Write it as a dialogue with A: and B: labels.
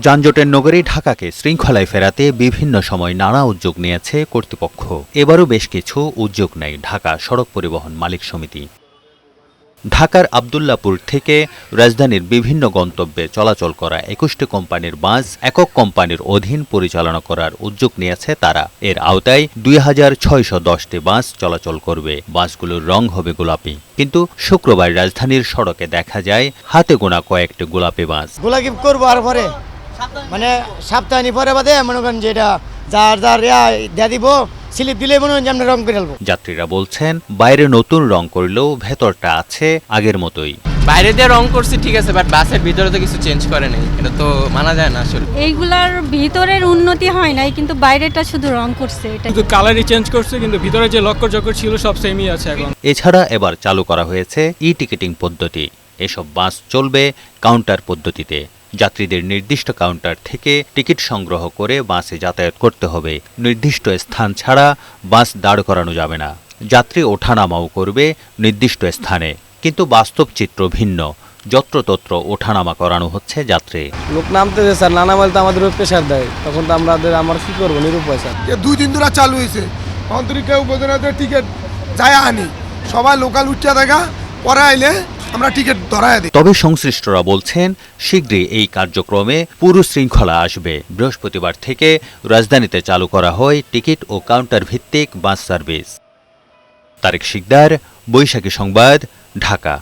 A: যানজটের নগরী ঢাকাকে শৃঙ্খলায় ফেরাতে বিভিন্ন সময় নানা উদ্যোগ নিয়েছে কর্তৃপক্ষ। এবারও বেশ কিছু উদ্যোগ নেয় ঢাকা সড়ক পরিবহন মালিক সমিতি। ঢাকার আব্দুল্লাহপুর থেকে রাজধানীর বিভিন্ন গন্তব্যে চলাচল করা ২১টি কোম্পানির বাস একক কোম্পানির অধীন পরিচালনা করার উদ্যোগ নিয়েছে তারা। এর আওতায় ২৬১০টি বাস চলাচল করবে। বাসগুলোর রং হবে গোলাপি, কিন্তু শুক্রবার রাজধানীর সড়কে দেখা যায় হাতে গোনা কয়েকটি গোলাপি বাস।
B: গোলাপি করবো আর পরে মানে সপ্তাহে পরে বাদে মনে করেন যে এটা যার দিয়ে দিব, স্লিপ দিলে মনে হয় আমরা রং করে ফেলবো।
A: যাত্রীরা বলছেন বাইরে নতুন রং করলেও ভেতরটা আছে আগের মতোই।
C: বাইরে দিয়ে রং করছে ঠিক আছে, বাট বাসের ভিতরে তো কিছু চেঞ্জ করে নাই, এটা তো মানা যায় না আসলে।
D: এইগুলার ভিতরের উন্নতি হয় নাই, কিন্তু বাইরেটা শুধু রং করছে, এটা
E: শুধু কালারই চেঞ্জ করছে, কিন্তু ভিতরে যে লক্কর চক্কর ছিল সব সেমই আছে এখন।
A: এছাড়া এবার চালু করা হয়েছে ই-টিকেটিং পদ্ধতি। এসব বাস চলবে কাউন্টার পদ্ধতিতে। যাত্রীদের নির্দিষ্ট কাউন্টার থেকে টিকিট সংগ্রহ করে বাসে যাতায়াত করতে হবে। নির্দিষ্ট স্থান ছাড়া বাস দাঁড় করানো যাবে না। যাত্রী ওঠানামাও করবে নির্দিষ্ট স্থানে, কিন্তু বাস্তব চিত্র ভিন্ন। যত্রতত্র ওঠানামা করানো হচ্ছে যাত্রী।
F: লোক নামতেছে স্যার, নানা বলতে আমাদের প্রেশার দেয়, তখন তো আমরা কি করবো, নিরুপায় স্যার।
G: 2 দিন ধরে চালু হয়েছে, অন্তরিকা উপজেলাতে টিকিট যায় আনি, সবাই লোকাল উঠিয়া দেখা পরে আইলে আমরা টিকিট ধরায় দিই।
A: তবে সংশ্লিষ্টরা বলছেন শীঘ্রই এই কার্যক্রমে পুরো শৃঙ্খলা আসবে। বৃহস্পতিবার থেকে রাজধানীতে চালু করা হয় টিকিট ও কাউন্টার ভিত্তিক বাস সার্ভিস। তারেক শিকদার, বৈশাখী সংবাদ, ঢাকা।